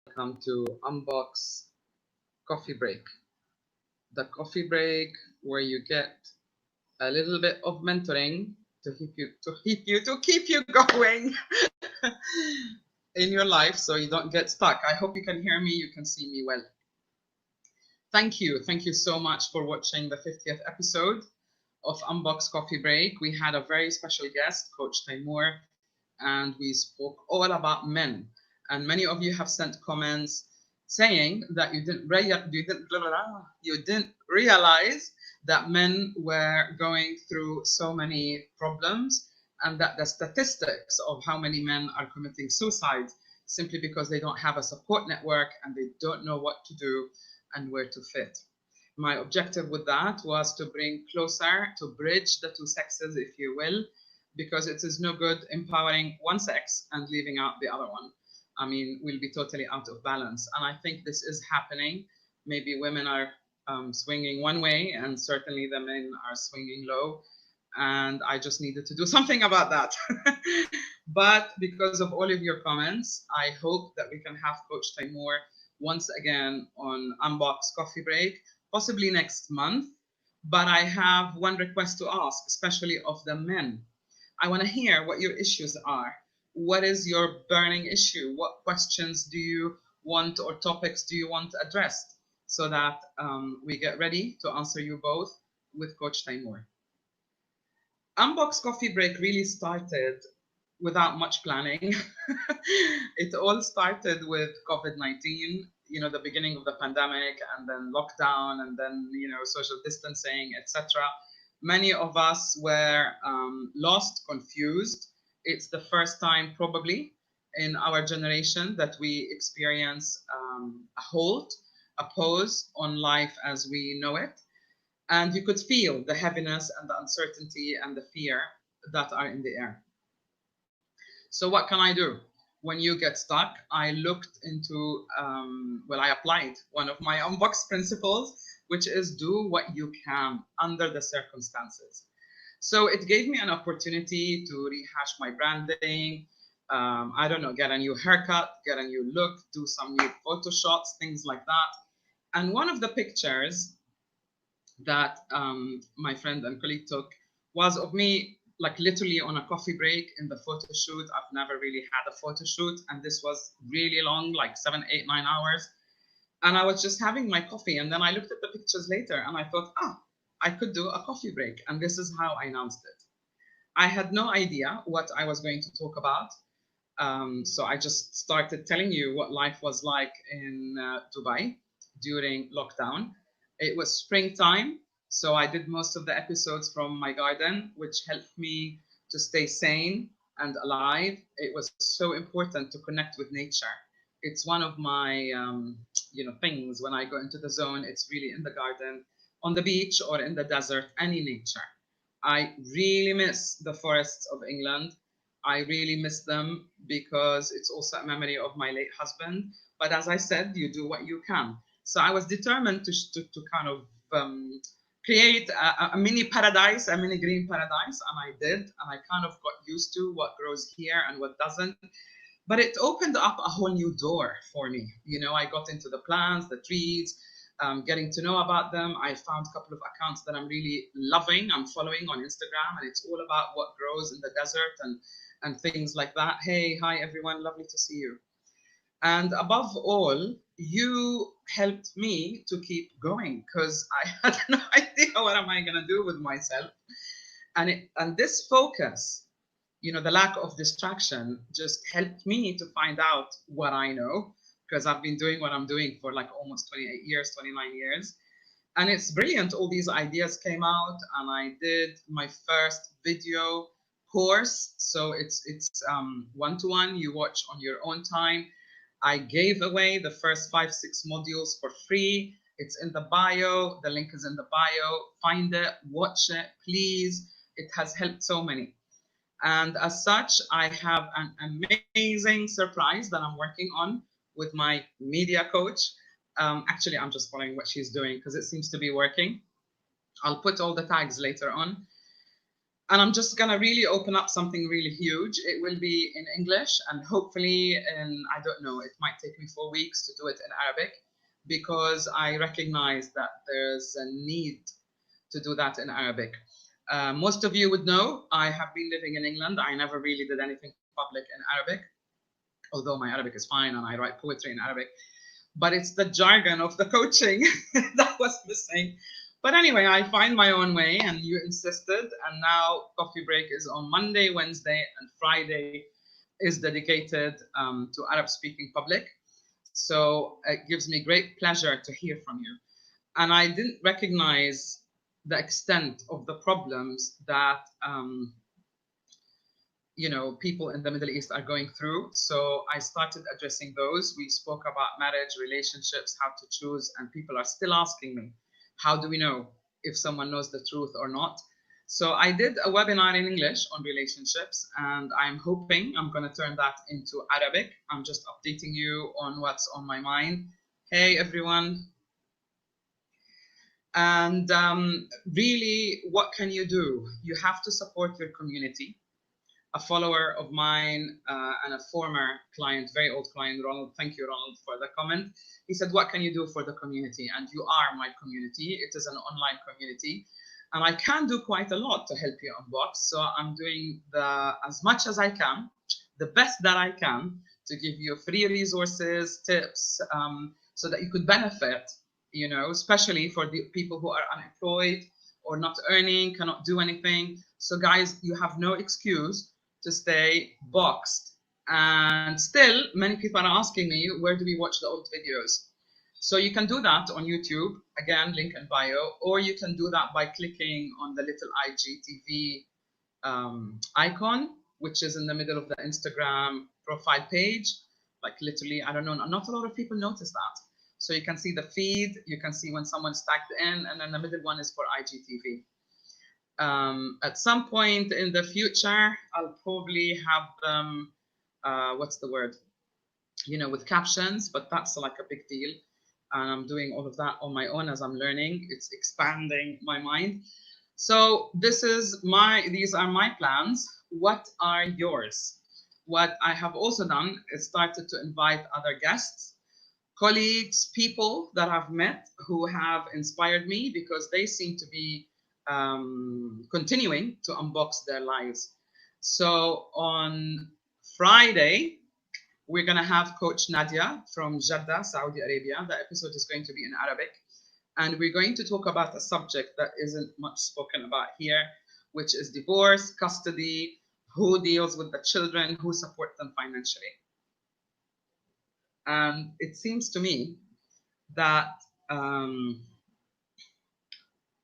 welcome to Unbox Coffee Break. The coffee break where you get a little bit of mentoring to keep you going in your life so you don't get stuck. I hope you can hear me, you can see me well. Thank you so much for watching the 50th episode of Unbox Coffee Break. We had a very special guest, Coach Taimur, and we spoke all about men. And many of you have sent comments saying that you didn't realize that men were going through so many problems, and that the statistics of how many men are committing suicide simply because they don't have a support network and they don't know what to do and where to fit. My objective with that was to bring closer, to bridge the two sexes, if you will, because it is no good empowering one sex and leaving out the other one. I mean, we'll be totally out of balance. And I think this is happening. Maybe women are swinging one way, and certainly the men are swinging low. And I just needed to do something about that. But because of all of your comments, I hope that we can have Coach Taimur once again on Unbox Coffee Break, possibly next month. But I have one request to ask, especially of the men. I want to hear what your issues are. What is your burning issue? What questions do you want or topics do you want addressed so that we get ready to answer you both with Coach Taimur. Unbox Coffee Break really started without much planning. It all started with COVID 19, the beginning of the pandemic, and then lockdown, and then, social distancing, etc. Many of us were lost, confused. It's the first time, probably, in our generation that we experience a halt, a pause on life as we know it. And you could feel the heaviness and the uncertainty and the fear that are in the air. So, what can I do? When you get stuck, I looked into, I applied one of my Unbox principles, which is do what you can under the circumstances. So, it gave me an opportunity to rehash my branding. I don't know, get a new haircut, get a new look, do some new photo shots, things like that. And one of the pictures that my friend and colleague took was of me, like literally on a coffee break in the photo shoot. I've never really had a photo shoot, and this was really long, like 7, 8, 9 hours. And I was just having my coffee, and then I looked at the pictures later, and I thought, I could do a coffee break, and this is how I announced it. I had no idea what I was going to talk about. So I just started telling you what life was like in Dubai during lockdown. It was springtime, so I did most of the episodes from my garden, which helped me to stay sane and alive. It was so important to connect with nature. It's one of my things when I go into the zone. It's really in the garden, on the beach, or in the desert, any nature. I really miss the forests of England. I really miss them because it's also a memory of my late husband. But as I said, you do what you can. So I was determined to kind of create a mini paradise, a mini green paradise, and I did. And I kind of got used to what grows here and what doesn't. But it opened up a whole new door for me. I got into the plants, the trees, getting to know about them. I found a couple of accounts that I'm really loving. I'm following on Instagram, and it's all about what grows in the desert and things like that. Hey, hi everyone, lovely to see you. And above all, you helped me to keep going because I had no idea what am I gonna do with myself. And this focus, the lack of distraction just helped me to find out what I know because I've been doing what I'm doing for like almost 28 years, 29 years. And it's brilliant. All these ideas came out, and I did my first video course. So it's one-to-one. You watch on your own time. I gave away the first 5, 6 modules for free. It's in the bio. The link is in the bio. Find it, watch it, please. It has helped so many. And as such, I have an amazing surprise that I'm working on with my media coach. Actually, I'm just following what she's doing because it seems to be working. I'll put all the tags later on. And I'm just gonna really open up something really huge. It will be in English, and hopefully in, I don't know, it might take me 4 weeks to do it in Arabic, because I recognize that there's a need to do that in Arabic. Most of you would know I have been living in England. I never really did anything public in Arabic, although my Arabic is fine and I write poetry in Arabic. But it's the jargon of the coaching that was missing. But anyway, I find my own way, and you insisted. And now Coffee Break is on Monday, Wednesday, and Friday is dedicated to Arab-speaking public. So it gives me great pleasure to hear from you. And I didn't recognize the extent of the problems that people in the Middle East are going through. So I started addressing those. We spoke about marriage, relationships, how to choose, and people are still asking me, how do we know if someone knows the truth or not? So I did a webinar in English on relationships, and I'm hoping I'm going to turn that into Arabic. I'm just updating you on what's on my mind. Hey, everyone. And really, what can you do? You have to support your community. A follower of mine and a former client, very old client, Ronald, thank you, Ronald, for the comment. He said, what can you do for the community? And you are my community. It is an online community. And I can do quite a lot to help you unbox. So I'm doing as much as I can, the best that I can, to give you free resources, tips, so that you could benefit, especially for the people who are unemployed or not earning, cannot do anything. So guys, you have no excuse to stay boxed. And still, many people are asking me, where do we watch the old videos? So you can do that on YouTube, again, link in bio, or you can do that by clicking on the little IGTV icon, which is in the middle of the Instagram profile page. Like literally, I don't know, not a lot of people notice that. So you can see the feed, you can see when someone's tagged in, and then the middle one is for IGTV. At some point in the future, I'll probably have them, what's the word? With captions, but that's like a big deal. And I'm doing all of that on my own as I'm learning. It's expanding my mind. So these are my plans. What are yours? What I have also done is started to invite other guests, colleagues, people that I've met who have inspired me, because they seem to be continuing to unbox their lives. So on Friday, we're going to have Coach Nadia from Jeddah, Saudi Arabia. The episode is going to be in Arabic. And we're going to talk about a subject that isn't much spoken about here, which is divorce, custody, who deals with the children, who supports them financially. And it seems to me that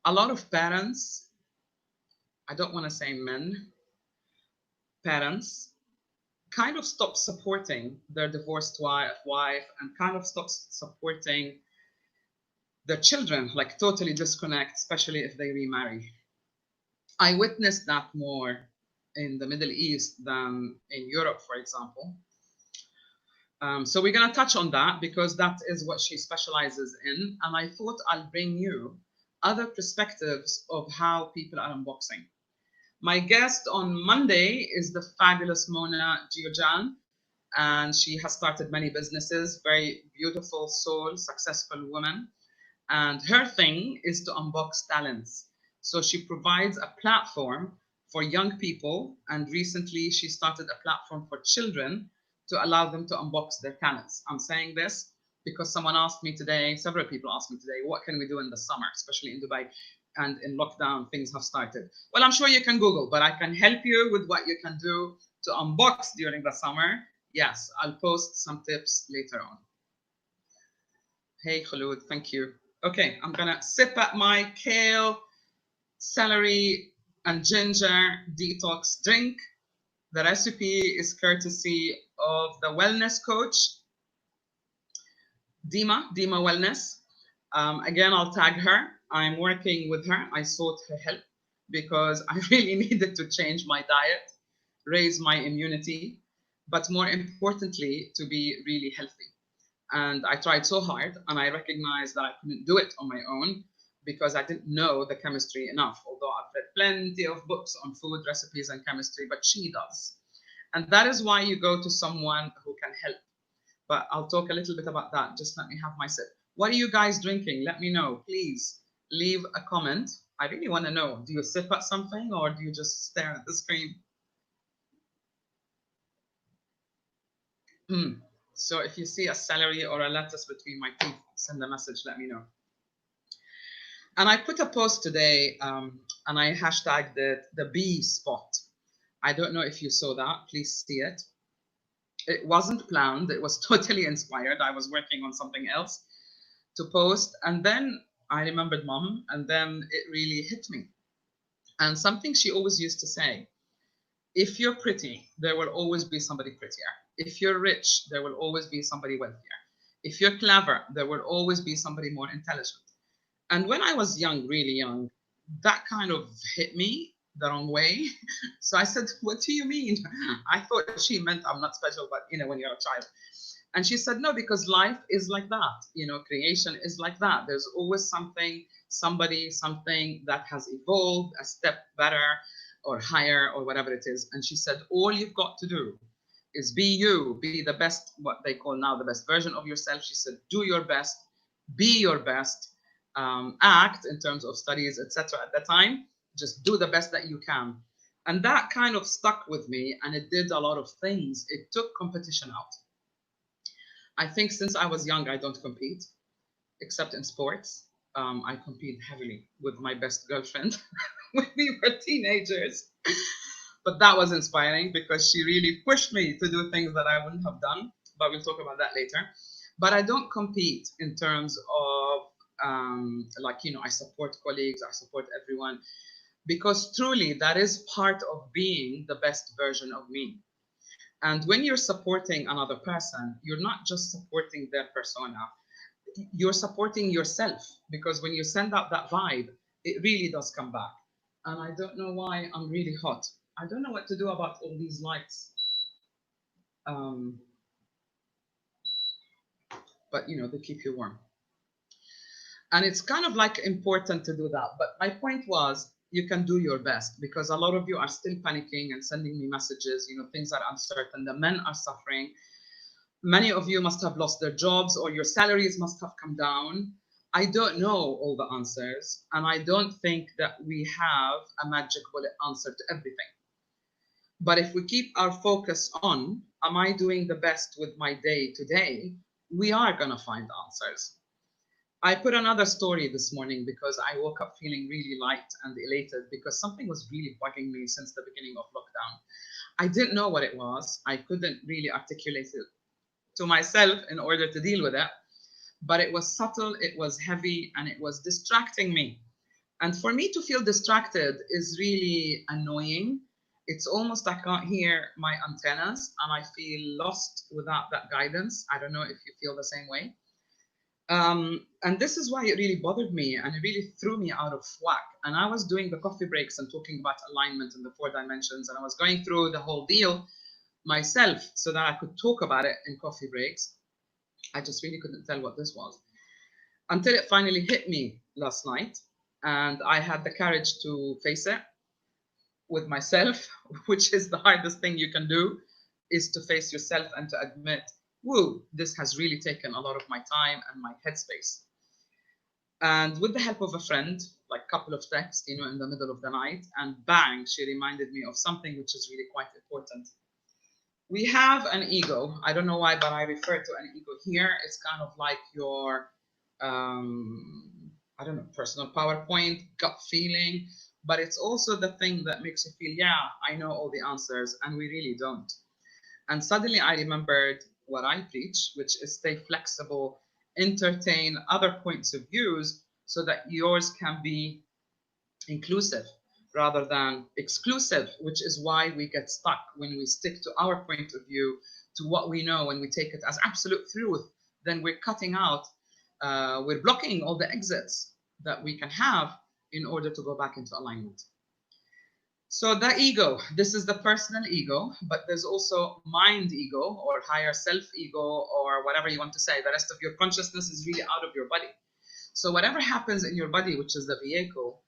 a lot of parents, I don't want to say men, parents, kind of stop supporting their divorced wife and kind of stop supporting their children, like totally disconnect, especially if they remarry. I witnessed that more in the Middle East than in Europe, for example. So we're going to touch on that because that is what she specializes in. And I thought I'll bring you other perspectives of how people are unboxing. My guest on Monday is the fabulous Mona Giojan, and she has started many businesses, very beautiful soul, successful woman. And her thing is to unbox talents. So she provides a platform for young people, and recently she started a platform for children to allow them to unbox their talents. I'm saying this because someone asked me today, several people asked me today, what can we do in the summer, especially in Dubai and in lockdown, things have started. Well, I'm sure you can Google, but I can help you with what you can do to unbox during the summer. Yes, I'll post some tips later on. Hey, Khulud, thank you. Okay, I'm gonna sip at my kale, celery, and ginger detox drink. The recipe is courtesy of the wellness coach, Dima Wellness. Again, I'll tag her. I'm working with her. I sought her help because I really needed to change my diet, raise my immunity, but more importantly, to be really healthy. And I tried so hard, and I recognized that I couldn't do it on my own because I didn't know the chemistry enough, although I've read plenty of books on food recipes and chemistry, but she does. And that is why you go to someone who can help. But I'll talk a little bit about that. Just let me have my sip. What are you guys drinking? Let me know. Please leave a comment. I really want to know. Do you sip at something or do you just stare at the screen? So if you see a celery or a lettuce between my teeth, send a message, let me know. And I put a post today and I hashtagged it the bee spot. I don't know if you saw that. Please see it. It wasn't planned. It was totally inspired. I was working on something else to post. And then I remembered mom, and then it really hit me. And something she always used to say, if you're pretty, there will always be somebody prettier. If you're rich, there will always be somebody wealthier. If you're clever, there will always be somebody more intelligent. And when I was young, really young, that kind of hit me the wrong way. So I said, what do you mean? I thought she meant I'm not special, but when you're a child. And she said, no, because life is like that. Creation is like that. There's always something, somebody, something that has evolved a step better or higher or whatever it is. And she said, all you've got to do is be you, be the best, what they call now the best version of yourself. She said, do your best, be your best, act in terms of studies, etc. At the time, just do the best that you can. And that kind of stuck with me, and it did a lot of things. It took competition out. I think since I was young, I don't compete, except in sports. I compete heavily with my best girlfriend when we were teenagers. But that was inspiring because she really pushed me to do things that I wouldn't have done. But we'll talk about that later. But I don't compete in terms of I support colleagues, I support everyone, because truly that is part of being the best version of me. And when you're supporting another person, you're not just supporting their persona, you're supporting yourself, because when you send out that vibe, it really does come back. And I don't know why I'm really hot. I don't know what to do about all these lights. But they keep you warm. And it's kind of like important to do that. But my point was, you can do your best, because a lot of you are still panicking and sending me messages, things are uncertain, the men are suffering. Many of you must have lost their jobs, or your salaries must have come down. I don't know all the answers, and I don't think that we have a magic bullet answer to everything. But if we keep our focus on, am I doing the best with my day today, we are going to find answers. I put another story this morning because I woke up feeling really light and elated, because something was really bugging me since the beginning of lockdown. I didn't know what it was. I couldn't really articulate it to myself in order to deal with it. But it was subtle, it was heavy, and it was distracting me. And for me to feel distracted is really annoying. It's almost I can't hear my antennas and I feel lost without that guidance. I don't know if you feel the same way. And this is why it really bothered me, and it really threw me out of whack. And I was doing the coffee breaks and talking about alignment in the 4 dimensions, and I was going through the whole deal myself so that I could talk about it in coffee breaks. I just really couldn't tell what this was until it finally hit me last night, and I had the courage to face it with myself, which is the hardest thing you can do, is to face yourself and to admit, whoa, this has really taken a lot of my time and my headspace. And with the help of a friend, like a couple of texts, in the middle of the night, and bang, she reminded me of something which is really quite important. We have an ego. I don't know why, but I refer to an ego here. It's kind of like your, I don't know, personal PowerPoint, gut feeling, but it's also the thing that makes you feel, yeah, I know all the answers, and we really don't. And suddenly I remembered what I preach, which is stay flexible, entertain other points of views so that yours can be inclusive rather than exclusive, which is why we get stuck when we stick to our point of view, to what we know, and we take it as absolute truth. Then we're cutting out, we're blocking all the exits that we can have in order to go back into alignment. So the ego, this is the personal ego, but there's also mind ego or higher self ego or whatever you want to say. The rest of your consciousness is really out of your body. So whatever happens in your body, which is the vehicle,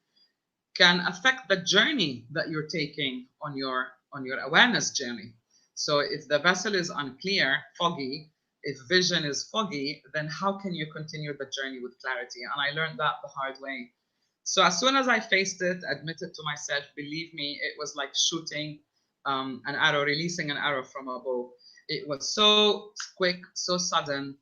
can affect the journey that you're taking on your awareness journey. So if the vessel is unclear, foggy, if vision is foggy, then how can you continue the journey with clarity? And I learned that the hard way. So as soon as I faced it, admitted to myself, believe me, it was like shooting an arrow, releasing an arrow from a bow. It was so quick, so sudden,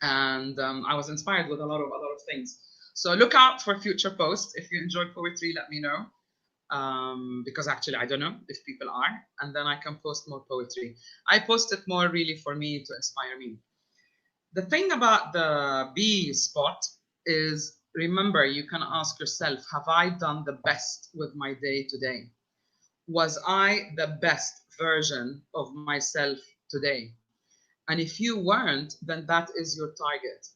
and I was inspired with a lot of things. So look out for future posts. If you enjoy poetry, let me know, because actually I don't know if people are, and then I can post more poetry. I post it more really for me to inspire me. The thing about the B spot is, remember, you can ask yourself, have I done the best with my day today? Was I the best version of myself today? And if you weren't, then that is your target.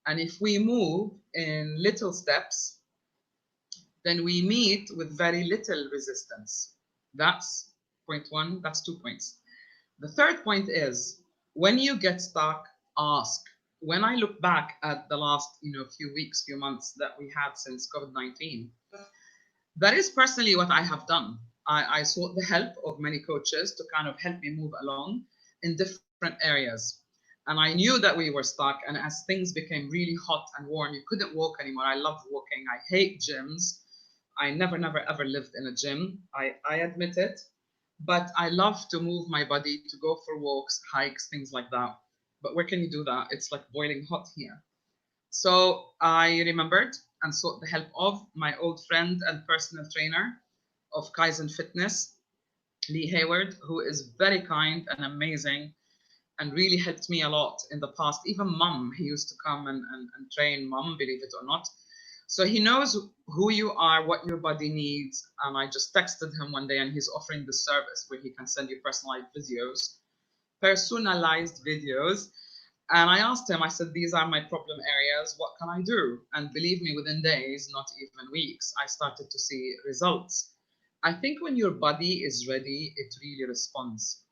And if we move in little steps, then we meet with very little resistance. That's point one, that's 2 points. The third point is, when you get stuck, ask. When I look back at the last few weeks, few months that we had since COVID-19, that is personally what I have done. I sought the help of many coaches to kind of help me move along in different areas. And I knew that we were stuck. And as things became really hot and warm, you couldn't walk anymore. I love walking. I hate gyms. I never, never, ever lived in a gym. I admit it. But I love to move my body, to go for walks, hikes, things like that. But where can you do that? It's like boiling hot here. So I remembered and sought the help of my old friend and personal trainer of Kaizen Fitness, Lee Hayward, who is very kind and amazing and really helped me a lot in the past. Even Mum, he used to come and train Mum, believe it or not. So he knows who you are, what your body needs. And I just texted him one day, and he's offering this service where he can send you personalized videos. And I asked him, I said, these are my problem areas. What can I do? And believe me, within days, not even weeks, I started to see results. I think when your body is ready, it really responds.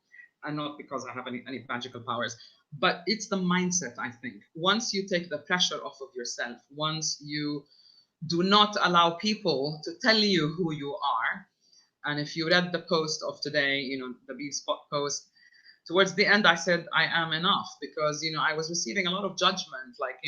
And not because I have any magical powers, but it's the mindset, I think. Once you take the pressure off of yourself, once you do not allow people to tell you who you are. And if you read the post of today, the B spot post, towards the end, I said, I am enough, because, I was receiving a lot of judgment, like,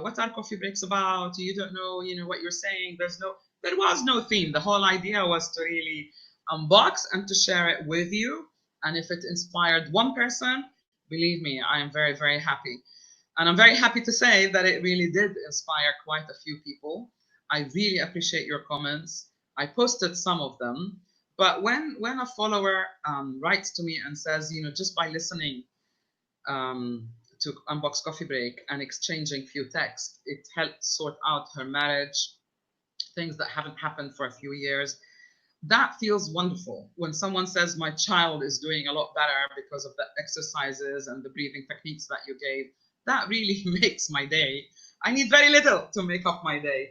what are coffee breaks about? You don't know, what you're saying. There was no theme. The whole idea was to really unbox and to share it with you. And if it inspired one person, believe me, I am very, very happy. And I'm very happy to say that it really did inspire quite a few people. I really appreciate your comments. I posted some of them. But when a follower writes to me and says, just by listening to Unbox Coffee Break and exchanging few texts, it helped sort out her marriage, things that haven't happened for a few years. That feels wonderful. When someone says my child is doing a lot better because of the exercises and the breathing techniques that you gave, that really makes my day. I need very little to make up my day.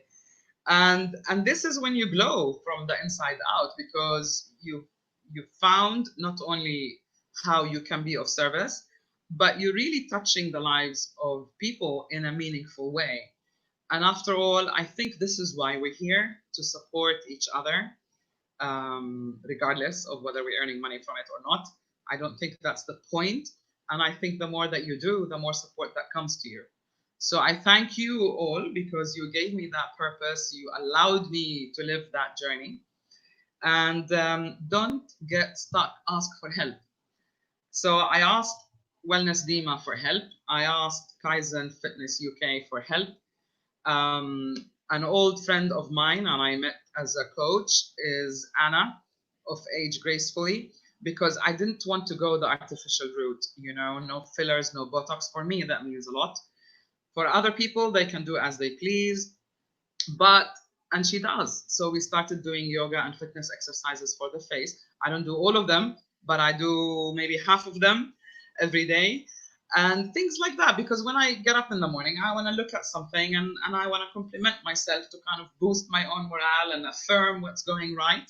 And this is when you glow from the inside out, because you found not only how you can be of service, but you're really touching the lives of people in a meaningful way. And after all, I think this is why we're here, to support each other, regardless of whether we're earning money from it or not. I don't think that's the point. And I think the more that you do, the more support that comes to you. So I thank you all, because you gave me that purpose. You allowed me to live that journey. And don't get stuck. Ask for help. So I asked Wellness Dima for help. I asked Kaizen Fitness UK for help. An old friend of mine, and I met as a coach, is Anna of Age Gracefully, because I didn't want to go the artificial route, no fillers, no Botox. For me, that means a lot. For other people, they can do as they please, and she does. So we started doing yoga and fitness exercises for the face. I don't do all of them, but I do maybe half of them every day. And things like that, because when I get up in the morning, I want to look at something and I want to compliment myself to kind of boost my own morale and affirm what's going right.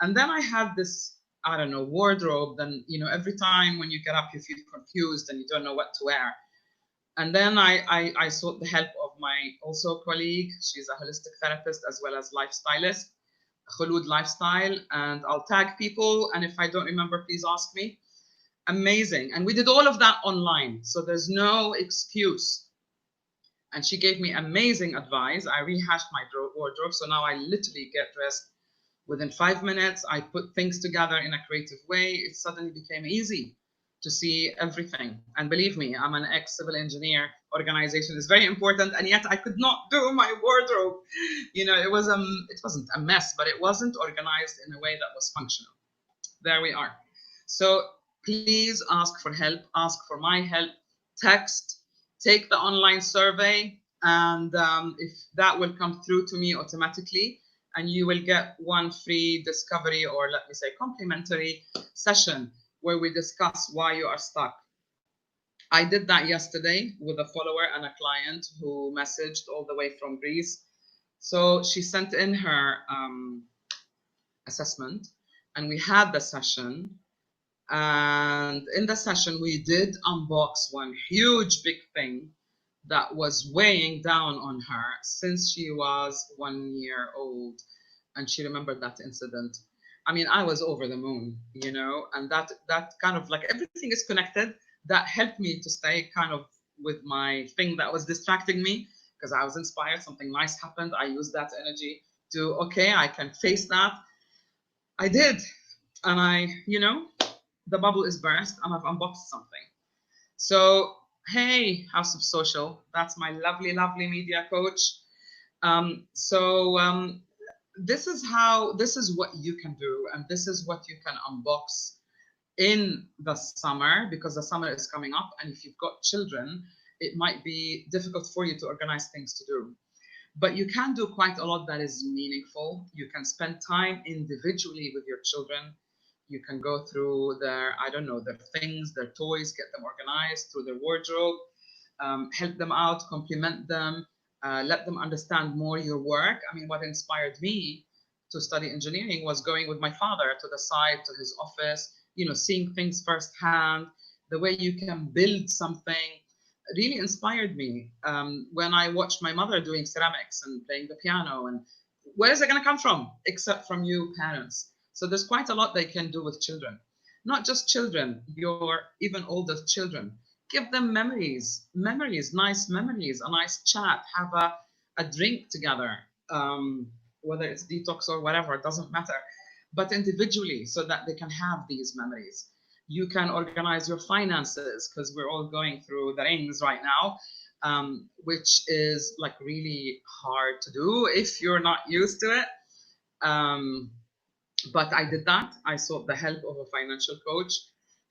And then I had this, I don't know, wardrobe. Then, every time when you get up, you feel confused and you don't know what to wear. And then I sought the help of my also colleague. She's a holistic therapist as well as lifestylist, Khulud Lifestyle, and I'll tag people. And if I don't remember, please ask me. Amazing. And we did all of that online, so there's no excuse. And she gave me amazing advice. I rehashed my wardrobe, so now I literally get dressed within 5 minutes. I put things together in a creative way. It suddenly became easy to see everything. And believe me, I'm an ex-civil engineer. Organization is very important, and yet I could not do my wardrobe. You know, it wasn't a mess, but it wasn't organized in a way that was functional. There we are. So please ask for help, ask for my help, text, take the online survey, and if that will come through to me automatically, and you will get one free discovery, or let me say complimentary session where we discuss why you are stuck. I did that yesterday with a follower and a client who messaged all the way from Greece. So she sent in her assessment, and we had the session. And in the session, we did unbox one huge big thing that was weighing down on her since she was 1 year old. And she remembered that incident. I mean, I was over the moon, you know, and that kind of like everything is connected. That helped me to stay kind of with my thing that was distracting me, because I was inspired, something nice happened. I used that energy to, okay, I can face that. I did. And I, you know, the bubble is burst and I've unboxed something. So, hey, House of Social, that's my lovely, lovely media coach. This is what you can do, and this is what you can unbox in the summer, because the summer is coming up, and if you've got children, it might be difficult for you to organize things to do. But you can do quite a lot that is meaningful. You can spend time individually with your children. You can go through their, I don't know, their things, their toys, get them organized through their wardrobe, help them out, compliment them, let them understand more your work. I mean, what inspired me to study engineering was going with my father to the site, to his office, you know, seeing things firsthand, the way you can build something really inspired me. When I watched my mother doing ceramics and playing the piano, and where is it going to come from except from you parents? So there's quite a lot they can do with children. Not just children, your even older children. Give them memories, nice memories, a nice chat, have a drink together, whether it's detox or whatever, it doesn't matter, but individually, so that they can have these memories. You can organize your finances, because we're all going through the rings right now, which is like really hard to do if you're not used to it. But I did that. I sought the help of a financial coach.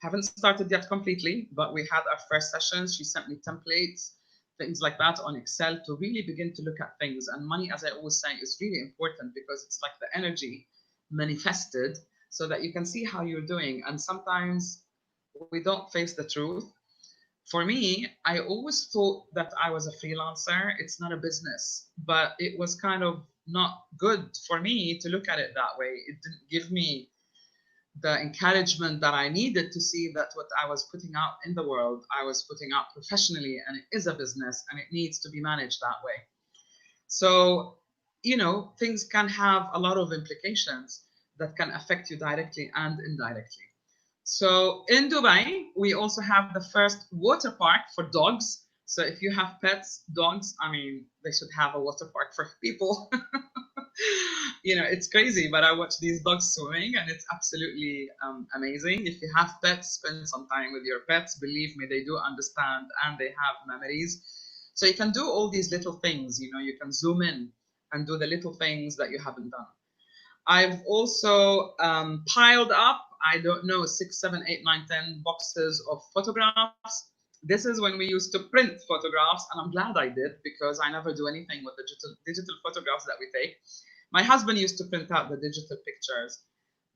Haven't started yet completely, but we had our first sessions. She sent me templates, things like that on Excel, to really begin to look at things. And money, as I always say, is really important, because it's like the energy manifested, so that you can see how you're doing. And sometimes we don't face the truth. For me, I always thought that I was a freelancer. It's not a business, but it was kind of not good for me to look at it that way. It didn't give me the encouragement that I needed to see that what I was putting out in the world, I was putting out professionally, and it is a business and it needs to be managed that way. So, you know, things can have a lot of implications that can affect you directly and indirectly. So in Dubai, we also have the first water park for dogs. So if you have pets, dogs, I mean, they should have a water park for people. You know, it's crazy, but I watch these dogs swimming, and it's absolutely amazing. If you have pets, spend some time with your pets. Believe me, they do understand and they have memories. So you can do all these little things, you know, you can zoom in and do the little things that you haven't done. I've also piled up, I don't know, 6, 7, 8, 9, 10 boxes of photographs. This is when we used to print photographs, and I'm glad I did, because I never do anything with the digital photographs that we take. My husband used to print out the digital pictures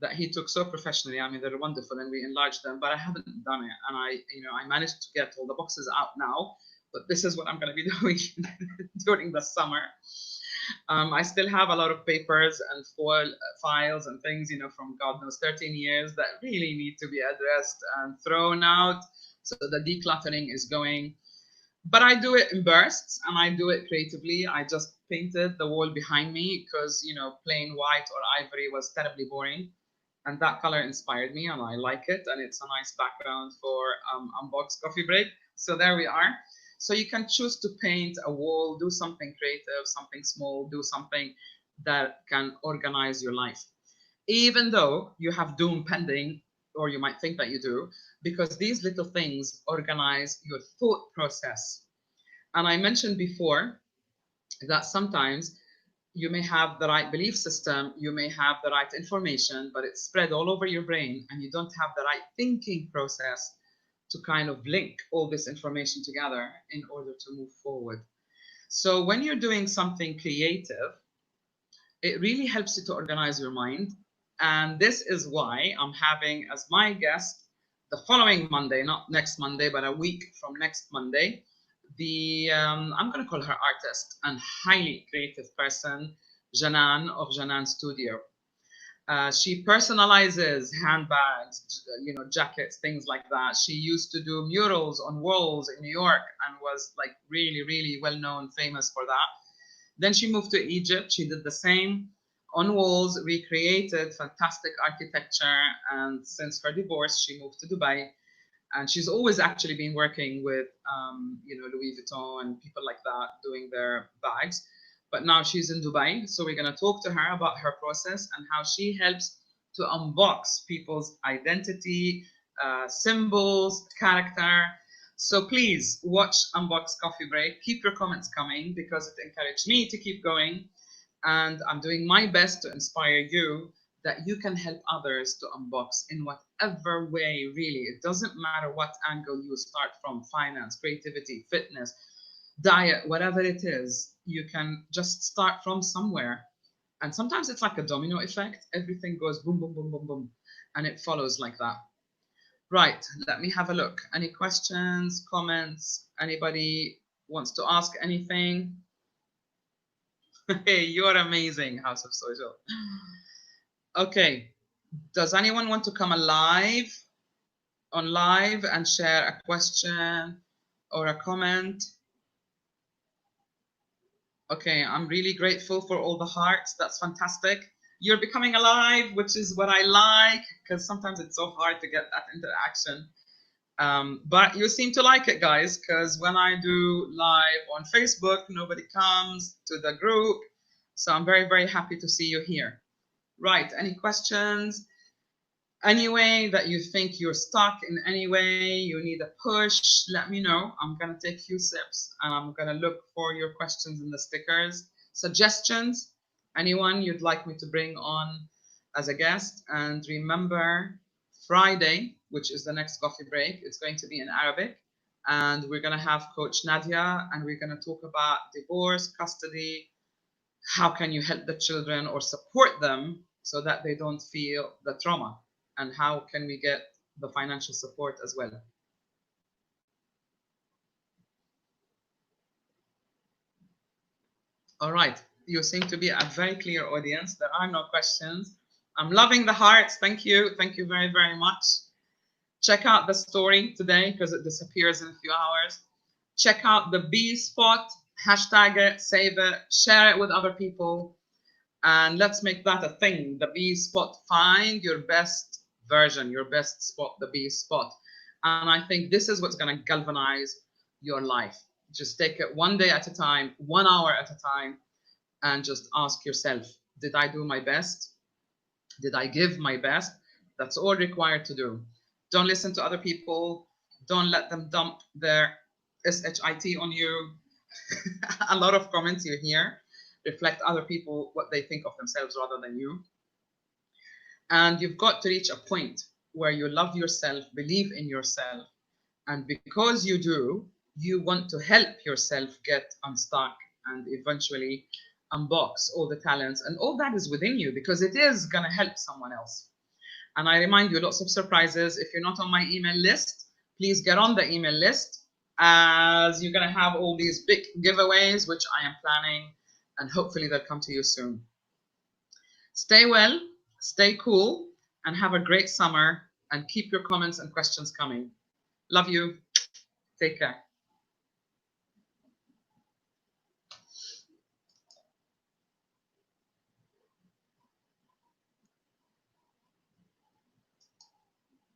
that he took so professionally. I mean, they're wonderful, and we enlarged them, but I haven't done it. And I managed to get all the boxes out now, but this is what I'm going to be doing during the summer. I still have a lot of papers and foil files and things, you know, from God knows 13 years that really need to be addressed and thrown out. So the decluttering is going. But I do it in bursts and I do it creatively. I just painted the wall behind me because, you know, plain white or ivory was terribly boring. And that color inspired me and I like it. And it's a nice background for Unbox Coffee Break. So there we are. So you can choose to paint a wall, do something creative, something small, do something that can organize your life. Even though you have doom pending, or you might think that you do, because these little things organize your thought process. And I mentioned before that sometimes you may have the right belief system, you may have the right information, but it's spread all over your brain and you don't have the right thinking process to kind of link all this information together in order to move forward. So when you're doing something creative, it really helps you to organize your mind. And this is why I'm having as my guest the following Monday, not next Monday, but a week from next Monday, I'm going to call her artist and highly creative person, Janan of Janan Studio. She personalizes handbags, you know, jackets, things like that. She used to do murals on walls in New York and was like really, really well known, famous for that. Then she moved to Egypt. She did the same on walls, recreated fantastic architecture. And since her divorce, she moved to Dubai. And she's always actually been working with, you know, Louis Vuitton and people like that doing their bags. But now she's in Dubai. So we're going to talk to her about her process and how she helps to unbox people's identity, symbols, character. So please watch Unbox Coffee Break. Keep your comments coming because it encouraged me to keep going. And I'm doing my best to inspire you that you can help others to unbox in whatever way, really. It doesn't matter what angle you start from, finance, creativity, fitness, diet, whatever it is, you can just start from somewhere. And sometimes it's like a domino effect. Everything goes boom, boom, boom, boom, boom, and it follows like that. Right, let me have a look. Any questions, comments? Anybody wants to ask anything? Hey, you're amazing, House of Social. Okay, does anyone want to come alive on live and share a question or a comment? Okay, I'm really grateful for all the hearts. That's fantastic. You're becoming alive, which is what I like, because sometimes it's so hard to get that interaction. But you seem to like it, guys, because when I do live on Facebook, nobody comes to the group. So I'm very, very happy to see you here. Right, any questions? Any way that you think you're stuck in any way, you need a push, let me know. I'm going to take a few sips and I'm going to look for your questions in the stickers. Suggestions, anyone you'd like me to bring on as a guest. And remember, Friday, which is the next coffee break, it's going to be in Arabic. And we're going to have Coach Nadia and we're going to talk about divorce, custody, how can you help the children or support them so that they don't feel the trauma, and how can we get the financial support as well. All right, you seem to be a very clear audience. There are no questions. I'm loving the hearts. Thank you very, very much. Check out the story today because it disappears in a few hours. Check out the B spot, hashtag it, save it, share it with other people. And let's make that a thing. The B spot, find your best version, your best spot, the B spot. And I think this is what's going to galvanize your life. Just take it one day at a time, 1 hour at a time, and just ask yourself, did I do my best? Did I give my best? That's all required to do. Don't listen to other people. Don't let them dump their SHIT on you. A lot of comments you hear reflect other people, what they think of themselves rather than you. And you've got to reach a point where you love yourself, believe in yourself, and because you do, you want to help yourself get unstuck and eventually unbox all the talents and all that is within you, because it is going to help someone else. And I remind you, lots of surprises. If you're not on my email list, please get on the email list, as you're going to have all these big giveaways, which I am planning, and hopefully they'll come to you soon. Stay well, stay cool, and have a great summer, and keep your comments and questions coming. Love you. Take care.